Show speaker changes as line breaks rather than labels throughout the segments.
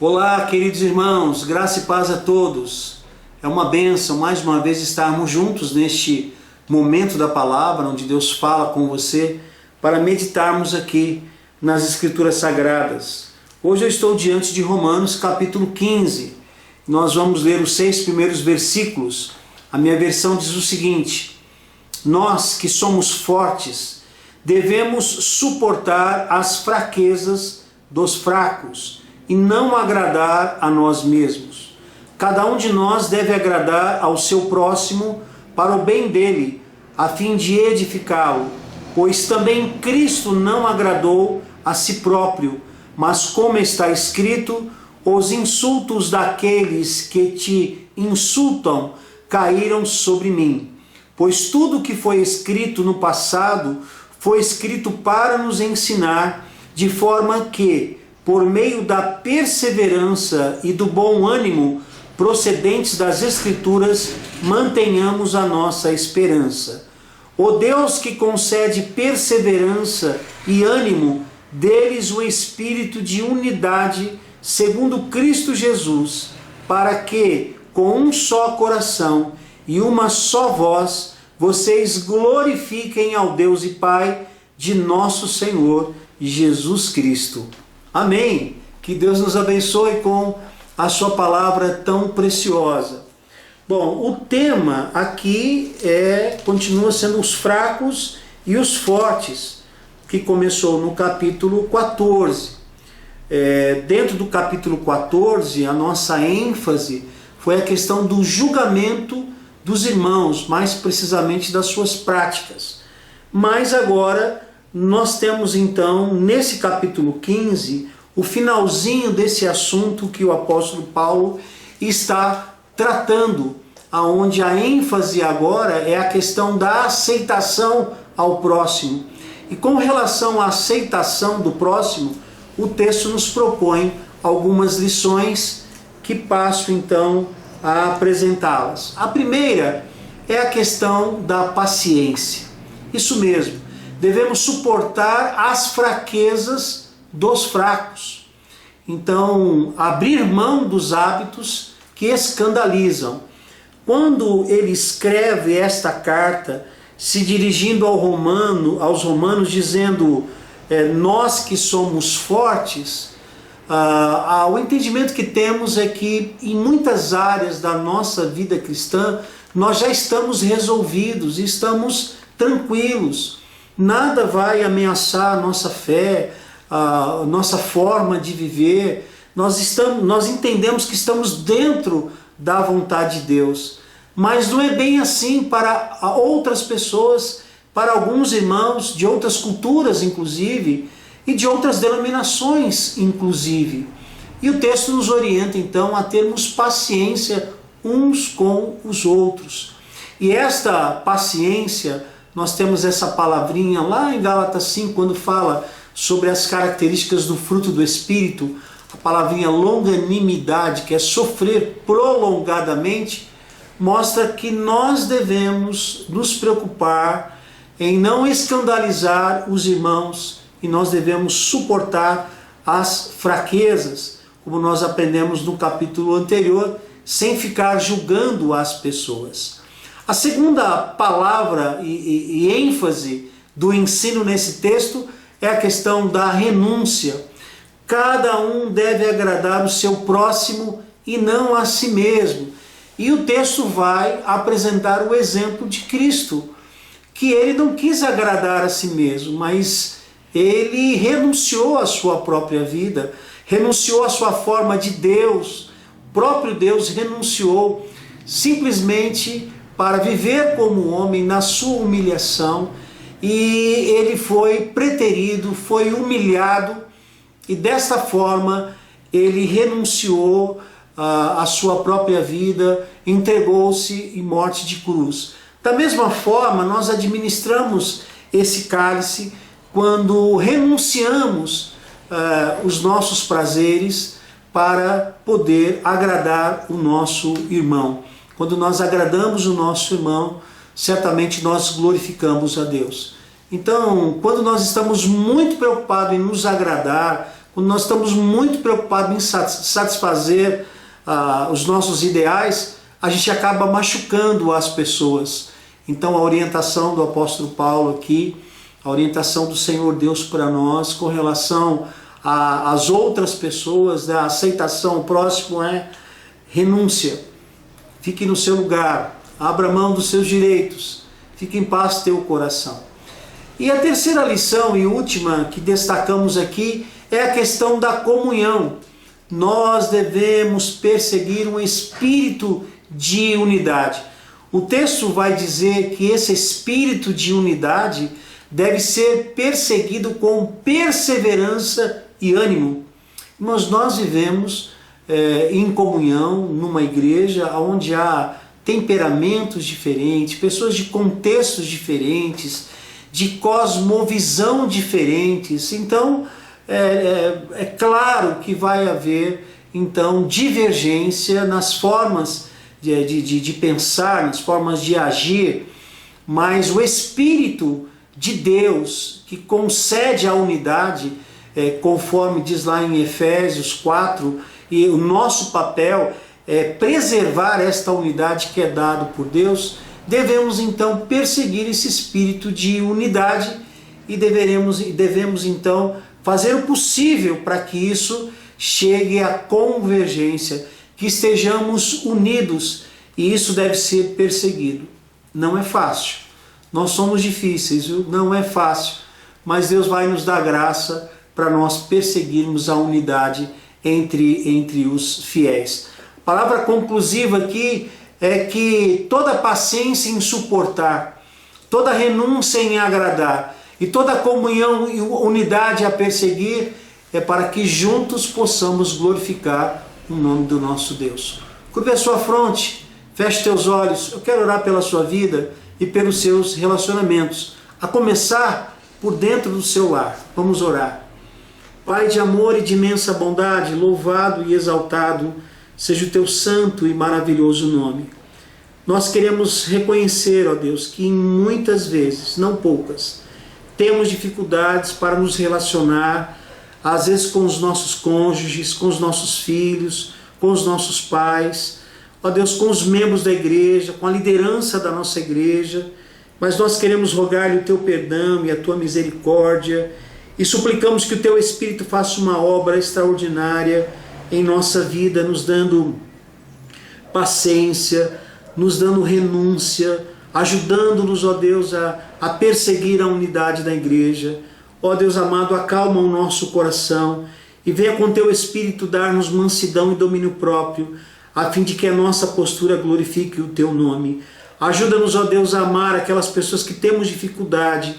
Olá, queridos irmãos, graça e paz a todos. É uma bênção mais uma vez estarmos juntos neste momento da palavra, onde Deus fala com você, para meditarmos aqui nas Escrituras Sagradas. Hoje eu estou diante de Romanos capítulo 15. Nós vamos ler os 6 primeiros versículos. A minha versão diz o seguinte: nós que somos fortes devemos suportar as fraquezas dos fracos e não agradar a nós mesmos. Cada um de nós deve agradar ao seu próximo para o bem dele, a fim de edificá-lo, pois também Cristo não agradou a si próprio, mas como está escrito, os insultos daqueles que te insultam caíram sobre mim. Pois tudo que foi escrito no passado foi escrito para nos ensinar, de forma que, por meio da perseverança e do bom ânimo procedentes das Escrituras, mantenhamos a nossa esperança. O Deus que concede perseverança e ânimo, dê-lhes o espírito de unidade, segundo Cristo Jesus, para que, com um só coração e uma só voz, vocês glorifiquem ao Deus e Pai de nosso Senhor Jesus Cristo. Amém. Que Deus nos abençoe com a sua palavra tão preciosa. Bom, o tema aqui continua sendo os fracos e os fortes, que começou no capítulo 14. Dentro do capítulo 14, a nossa ênfase foi a questão do julgamento dos irmãos, mais precisamente das suas práticas. Mas agora nós temos então, nesse capítulo 15, o finalzinho desse assunto que o apóstolo Paulo está tratando, aonde a ênfase agora é a questão da aceitação ao próximo. E com relação à aceitação do próximo, o texto nos propõe algumas lições que passo então a apresentá-las. A primeira é a questão da paciência. Isso mesmo. Devemos suportar as fraquezas dos fracos. Então, abrir mão dos hábitos que escandalizam. Quando ele escreve esta carta, se dirigindo aos romanos, dizendo nós que somos fortes, o entendimento que temos é que em muitas áreas da nossa vida cristã, nós já estamos resolvidos, estamos tranquilos. Nada vai ameaçar a nossa fé, a nossa forma de viver. Nós entendemos que estamos dentro da vontade de Deus. Mas não é bem assim para outras pessoas, para alguns irmãos de outras culturas, inclusive, e de outras denominações, inclusive. E o texto nos orienta, então, a termos paciência uns com os outros. E esta paciência, nós temos essa palavrinha lá em Gálatas 5, quando fala sobre as características do fruto do Espírito, a palavrinha longanimidade, que é sofrer prolongadamente, mostra que nós devemos nos preocupar em não escandalizar os irmãos e nós devemos suportar as fraquezas, como nós aprendemos no capítulo anterior, sem ficar julgando as pessoas. A segunda palavra e ênfase do ensino nesse texto é a questão da renúncia. Cada um deve agradar o seu próximo e não a si mesmo. E o texto vai apresentar o exemplo de Cristo, que ele não quis agradar a si mesmo, mas ele renunciou à sua própria vida, renunciou à sua forma de Deus. O próprio Deus renunciou simplesmente para viver como homem na sua humilhação, e ele foi preterido, foi humilhado, e desta forma ele renunciou à sua própria vida, entregou-se em morte de cruz. Da mesma forma, nós administramos esse cálice quando renunciamos os nossos prazeres para poder agradar o nosso irmão. Quando nós agradamos o nosso irmão, certamente nós glorificamos a Deus. Então, quando nós estamos muito preocupados em nos agradar, quando nós estamos muito preocupados em satisfazer os nossos ideais, a gente acaba machucando as pessoas. Então a orientação do apóstolo Paulo aqui, a orientação do Senhor Deus para nós com relação às outras pessoas, da aceitação ao próximo é renúncia. Fique no seu lugar, abra mão dos seus direitos, fique em paz teu coração. E a terceira lição e última que destacamos aqui é a questão da comunhão. Nós devemos perseguir um espírito de unidade. O texto vai dizer que esse espírito de unidade deve ser perseguido com perseverança e ânimo. Mas nós vivemos em comunhão, numa igreja onde há temperamentos diferentes, pessoas de contextos diferentes, de cosmovisão diferentes. Então, é claro que vai haver então divergência nas formas de pensar, nas formas de agir, mas o Espírito de Deus que concede a unidade, conforme diz lá em Efésios 4, e o nosso papel é preservar esta unidade que é dado por Deus. Devemos então perseguir esse espírito de unidade e devemos então fazer o possível para que isso chegue à convergência, que estejamos unidos, e isso deve ser perseguido. Não é fácil, nós somos difíceis, não é fácil, mas Deus vai nos dar graça para nós perseguirmos a unidade entre os fiéis. A palavra conclusiva aqui é que toda paciência em suportar, toda renúncia em agradar e toda comunhão e unidade a perseguir é para que juntos possamos glorificar o nome do nosso Deus. Curve a sua fronte, feche teus olhos. Eu quero orar pela sua vida e pelos seus relacionamentos, a começar por dentro do seu lar. Vamos orar. Pai de amor e de imensa bondade, louvado e exaltado seja o teu santo e maravilhoso nome. Nós queremos reconhecer, ó Deus, que muitas vezes, não poucas, temos dificuldades para nos relacionar, às vezes com os nossos cônjuges, com os nossos filhos, com os nossos pais, ó Deus, com os membros da igreja, com a liderança da nossa igreja, mas nós queremos rogar-lhe o teu perdão e a tua misericórdia e suplicamos que o teu Espírito faça uma obra extraordinária em nossa vida, nos dando paciência, nos dando renúncia, ajudando-nos, ó Deus, a perseguir a unidade da igreja. Ó Deus amado, acalma o nosso coração e venha com teu Espírito dar-nos mansidão e domínio próprio, a fim de que a nossa postura glorifique o teu nome. Ajuda-nos, ó Deus, a amar aquelas pessoas que temos dificuldade.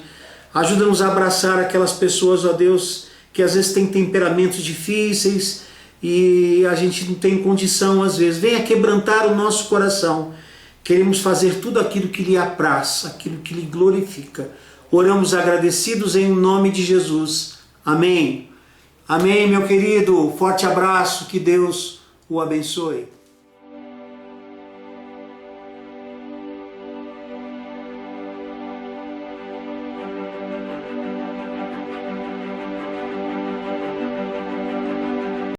Ajuda-nos a abraçar aquelas pessoas, ó Deus, que às vezes têm temperamentos difíceis e a gente não tem condição às vezes. Venha quebrantar o nosso coração. Queremos fazer tudo aquilo que lhe apraz, aquilo que lhe glorifica. Oramos agradecidos em nome de Jesus. Amém. Amém, meu querido. Forte abraço. Que Deus o abençoe.